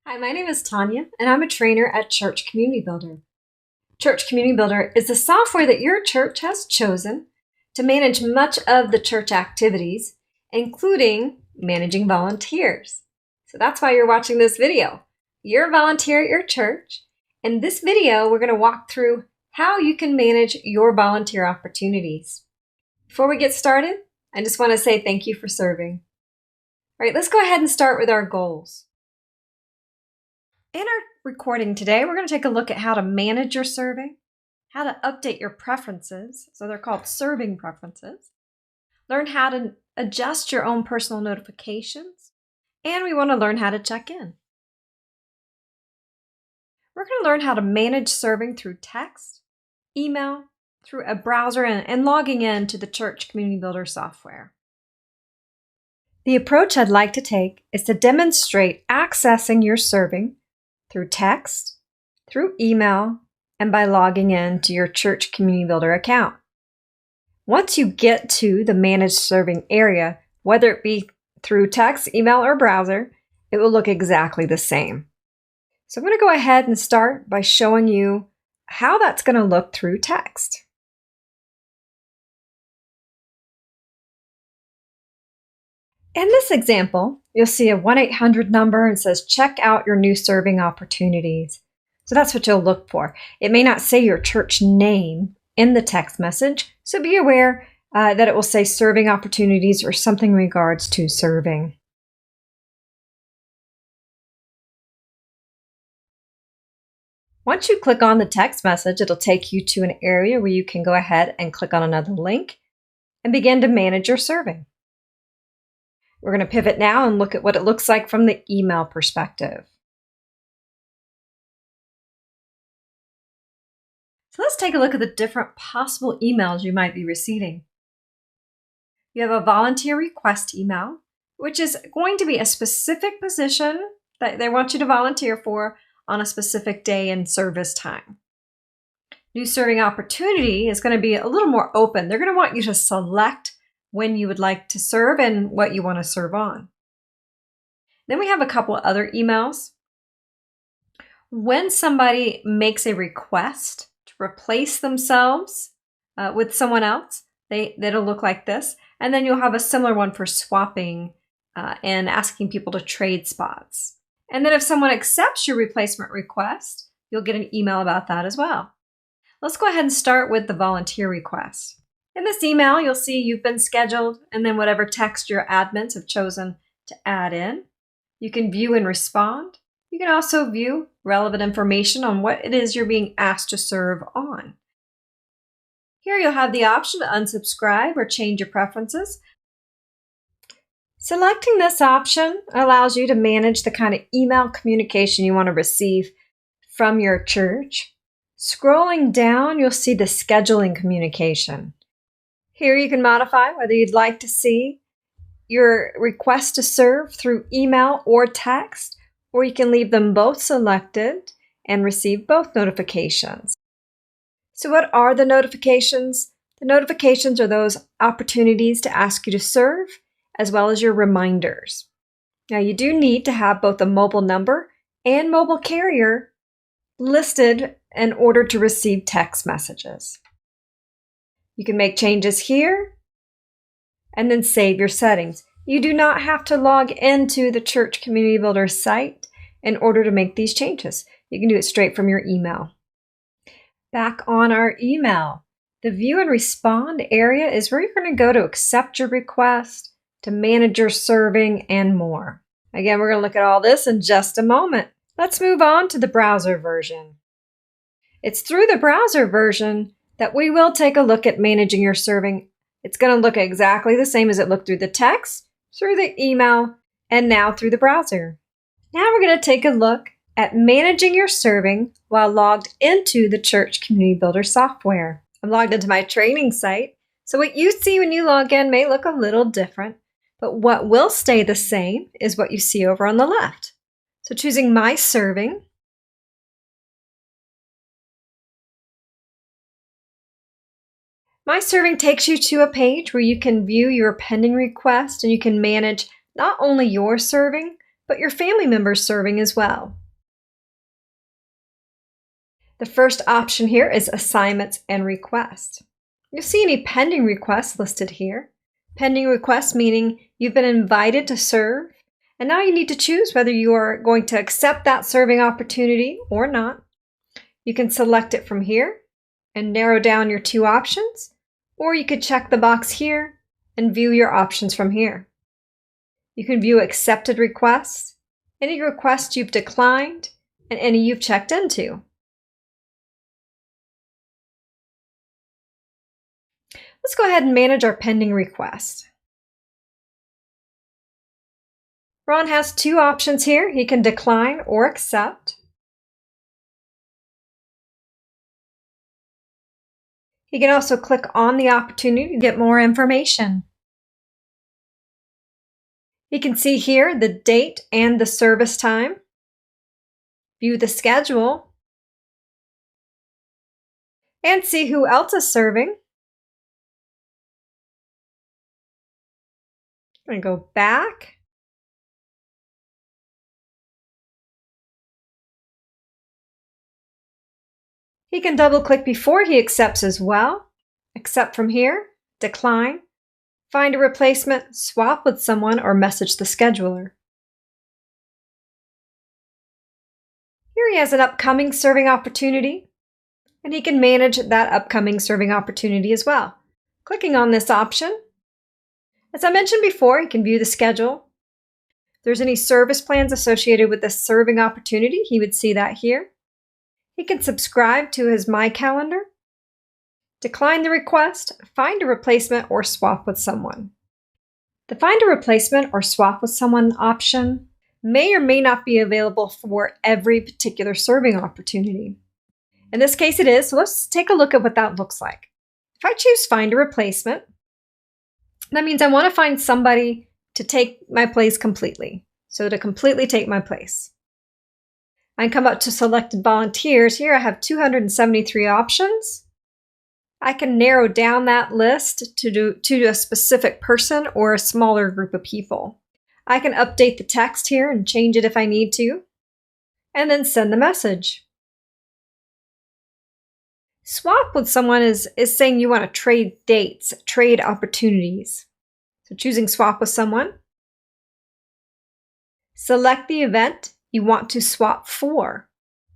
Hi, my name is Tanya, and I'm a trainer at Church Community Builder. Church Community Builder is the software that your church has chosen to manage much of the church activities, including managing volunteers. So that's why you're watching this video. You're a volunteer at your church. In this video, we're going to walk through how you can manage your volunteer opportunities. Before we get started, I just want to say thank you for serving. All right, let's go ahead and start with our goals. In our recording today, we're going to take a look at how to manage your serving, how to update your preferences, so they're called serving preferences, learn how to adjust your own personal notifications, and we want to learn how to check in. We're going to learn how to manage serving through text, email, through a browser, and logging in to the Church Community Builder software. The approach I'd like to take is to demonstrate accessing your serving through text, through email, and by logging in to your Church Community Builder account. Once you get to the Manage Serving area, whether it be through text, email, or browser, it will look exactly the same. So I'm going to go ahead and start by showing you how that's going to look through text. In this example, you'll see a 1-800 number and it says, check out your new serving opportunities. So that's what you'll look for. It may not say your church name in the text message, so be aware that it will say serving opportunities or something in regards to serving. Once you click on the text message, it'll take you to an area where you can go ahead and click on another link and begin to manage your serving. We're going to pivot now and look at what it looks like from the email perspective. So let's take a look at the different possible emails you might be receiving. You have a volunteer request email, which is going to be a specific position that they want you to volunteer for on a specific day and service time. New serving opportunity is going to be a little more open. They're going to want you to select when you would like to serve and what you want to serve on. Then we have a couple of other emails. When somebody makes a request to replace themselves with someone else, that'll look like this. And then you'll have a similar one for swapping and asking people to trade spots. And then if someone accepts your replacement request, you'll get an email about that as well. Let's go ahead and start with the volunteer request. In this email, you'll see you've been scheduled and then whatever text your admins have chosen to add in. You can view and respond. You can also view relevant information on what it is you're being asked to serve on. Here you'll have the option to unsubscribe or change your preferences. Selecting this option allows you to manage the kind of email communication you want to receive from your church. Scrolling down, you'll see the scheduling communication. Here you can modify whether you'd like to see your request to serve through email or text, or you can leave them both selected and receive both notifications. So what are the notifications? The notifications are those opportunities to ask you to serve, as well as your reminders. Now you do need to have both a mobile number and mobile carrier listed in order to receive text messages. You can make changes here and then save your settings. You do not have to log into the Church Community Builder site in order to make these changes. You can do it straight from your email. Back on our email, the view and respond area is where you're going to go to accept your request, to manage your serving, and more. Again, we're going to look at all this in just a moment. Let's move on to the browser version. It's through the browser version that we will take a look at managing your serving. It's going to look exactly the same as it looked through the text, through the email, and now through the browser. Now we're going to take a look at managing your serving while logged into the Church Community Builder software. I'm logged into my training site, so what you see when you log in may look a little different, but what will stay the same is what you see over on the left. So choosing My Serving, My Serving takes you to a page where you can view your pending request and you can manage not only your serving, but your family members serving as well. The first option here is assignments and requests. You'll see any pending requests listed here. Pending requests meaning you've been invited to serve, and now you need to choose whether you are going to accept that serving opportunity or not. You can select it from here and narrow down your two options, or you could check the box here and view your options from here. You can view accepted requests, any requests you've declined, and any you've checked into. Let's go ahead and manage our pending request. Ron has two options here. He can decline or accept. He can also click on the opportunity to get more information. He can see here the date and the service time, view the schedule, and see who else is serving. I'm going to go back. He can double-click before he accepts as well. Accept from here, decline, find a replacement, swap with someone, or message the scheduler. Here he has an upcoming serving opportunity, and he can manage that upcoming serving opportunity as well. Clicking on this option, as I mentioned before, he can view the schedule. If there's any service plans associated with this serving opportunity, he would see that here. He can subscribe to his My Calendar, decline the request, find a replacement, or swap with someone. The Find a Replacement or Swap with Someone option may or may not be available for every particular serving opportunity. In this case it is, so let's take a look at what that looks like. If I choose Find a Replacement, that means I want to find somebody to take my place completely, so to completely take my place. I can come up to selected volunteers. Here I have 273 options. I can narrow down that list to a specific person or a smaller group of people. I can update the text here and change it if I need to, and then send the message. Swap with someone is saying you want to trade dates, trade opportunities. So choosing swap with someone. Select the event you want to swap for.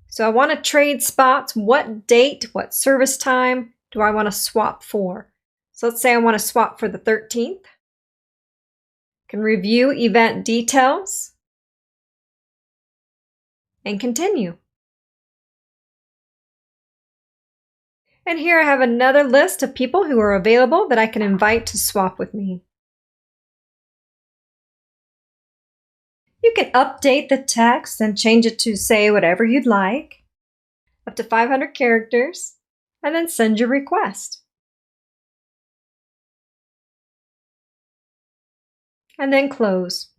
So I want to trade spots. What date, what service time do I want to swap for? So let's say I want to swap for the 13th. Can review event details and continue. And here I have another list of people who are available that I can invite to swap with me. You can update the text and change it to say whatever you'd like, up to 500 characters, and then send your request. And then close.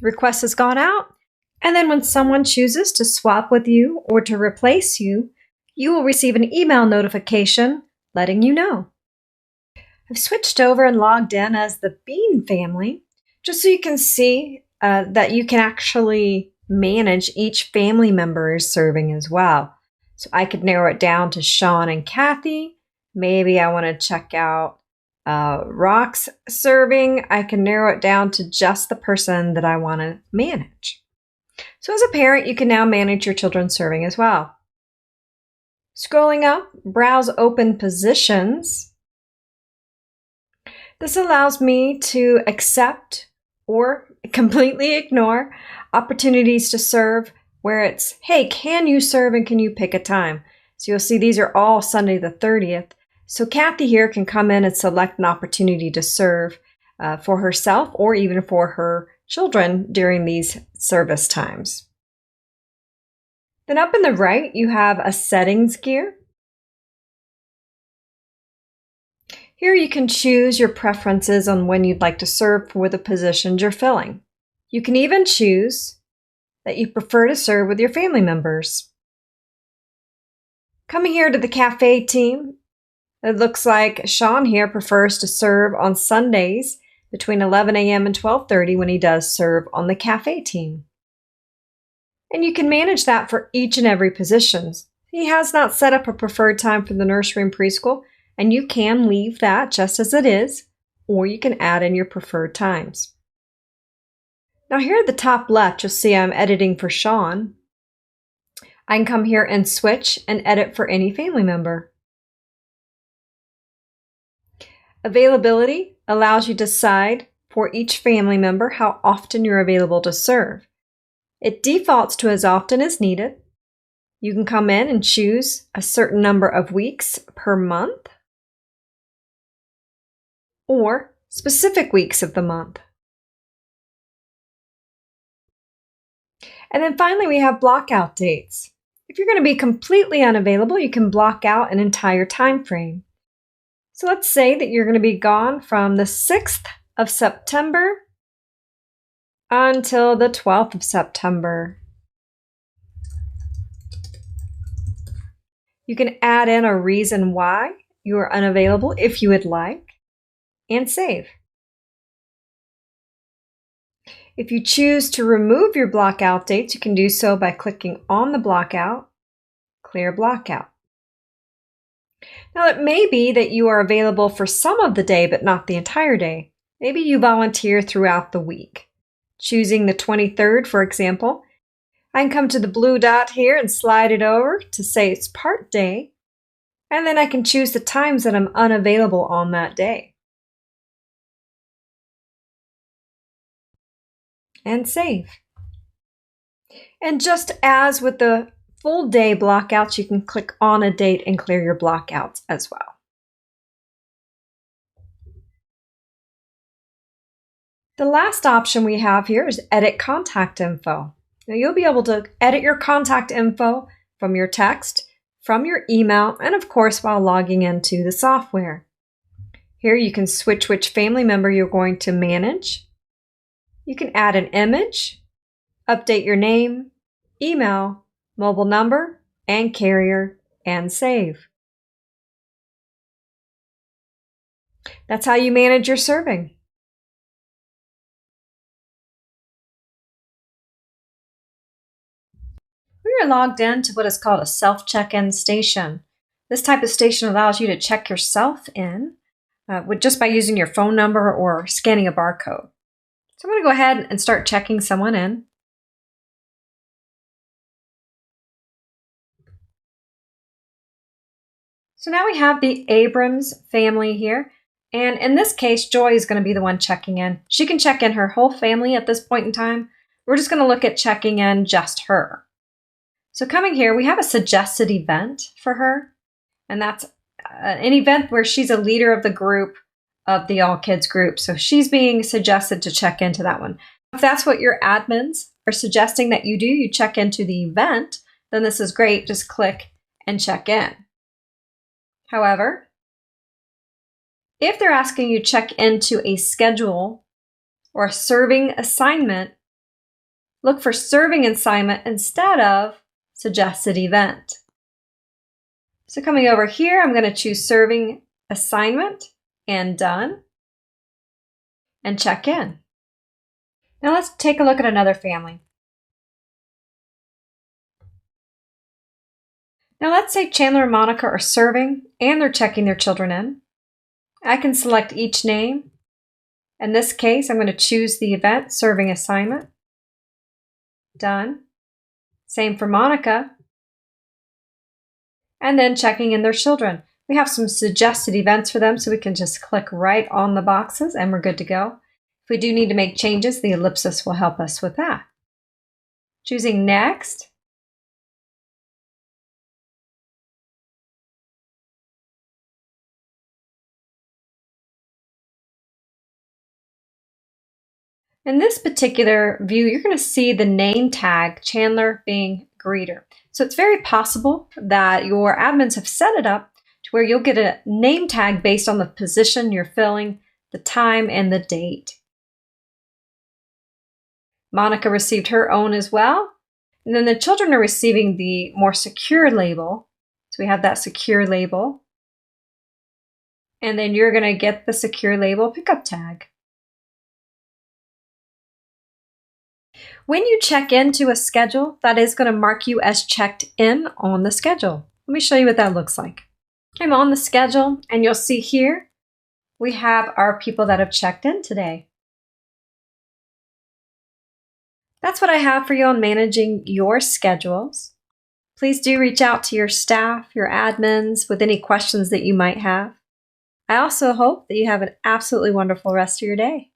The request has gone out, and then when someone chooses to swap with you or to replace you, you will receive an email notification letting you know. I've switched over and logged in as the Bean family, just so you can see that you can actually manage each family member is serving as well. So I could narrow it down to Sean and Kathy. Maybe I want to check out Rock's serving. I can narrow it down to just the person that I want to manage. So as a parent, you can now manage your children serving as well. Scrolling up, browse open positions. This allows me to accept or completely ignore opportunities to serve where it's, hey, can you serve and can you pick a time? So you'll see these are all Sunday the 30th. So Kathy here can come in and select an opportunity to serve for herself or even for her children during these service times. Then up in the right, you have a settings gear. Here you can choose your preferences on when you'd like to serve for the positions you're filling. You can even choose that you prefer to serve with your family members. Coming here to the cafe team, it looks like Sean here prefers to serve on Sundays between 11 a.m. and 12:30 when he does serve on the cafe team. And you can manage that for each and every position. He has not set up a preferred time for the nursery and preschool, and you can leave that just as it is, or you can add in your preferred times. Now here at the top left, you'll see I'm editing for Sean. I can come here and switch and edit for any family member. Availability allows you to decide for each family member how often you're available to serve. It defaults to as often as needed. You can come in and choose a certain number of weeks per month or specific weeks of the month. And then finally, we have blockout dates. If you're going to be completely unavailable, you can block out an entire time frame. So let's say that you're going to be gone from the 6th of September until the 12th of September. You can add in a reason why you are unavailable if you would like, and save. If you choose to remove your blockout dates, you can do so by clicking on the blockout, clear blockout. Now, it may be that you are available for some of the day, but not the entire day. Maybe you volunteer throughout the week. Choosing the 23rd, for example, I can come to the blue dot here and slide it over to say it's part day, and then I can choose the times that I'm unavailable on that day. And save. And just as with the full day blockouts, you can click on a date and clear your blockouts as well. The last option we have here is edit contact info. Now you'll be able to edit your contact info from your text, from your email, and of course while logging into the software. Here you can switch which family member you're going to manage. You can add an image, update your name, email, mobile number, and carrier, and save. That's how you manage your serving. We are logged in to what is called a self-check-in station. This type of station allows you to check yourself in just by using your phone number or scanning a barcode. So I'm going to go ahead and start checking someone in. So now we have the Abrams family here. And in this case, Joy is going to be the one checking in. She can check in her whole family at this point in time. We're just going to look at checking in just her. So coming here, we have a suggested event for her. And that's an event where she's a leader of the group, of the All Kids group. So she's being suggested to check into that one. If that's what your admins are suggesting that you do, you check into the event, then this is great. Just click and check in. However, if they're asking you to check into a schedule or a serving assignment, look for serving assignment instead of suggested event. So coming over here, I'm going to choose serving assignment and done and check in. Now let's take a look at another family. Now let's say Chandler and Monica are serving and they're checking their children in. I can select each name. In this case, I'm going to choose the event, serving assignment. Done. Same for Monica. And then checking in their children. We have some suggested events for them, so we can just click right on the boxes and we're good to go. If we do need to make changes, the ellipsis will help us with that. Choosing next. In this particular view, you're going to see the name tag, Chandler being greeter. So it's very possible that your admins have set it up to where you'll get a name tag based on the position you're filling, the time, and the date. Monica received her own as well. And then the children are receiving the more secure label. So we have that secure label. And then you're going to get the secure label pickup tag. When you check into a schedule, that is going to mark you as checked in on the schedule. Let me show you what that looks like. I'm on the schedule, and you'll see here we have our people that have checked in today. That's what I have for you on managing your schedules. Please do reach out to your staff, your admins, with any questions that you might have. I also hope that you have an absolutely wonderful rest of your day.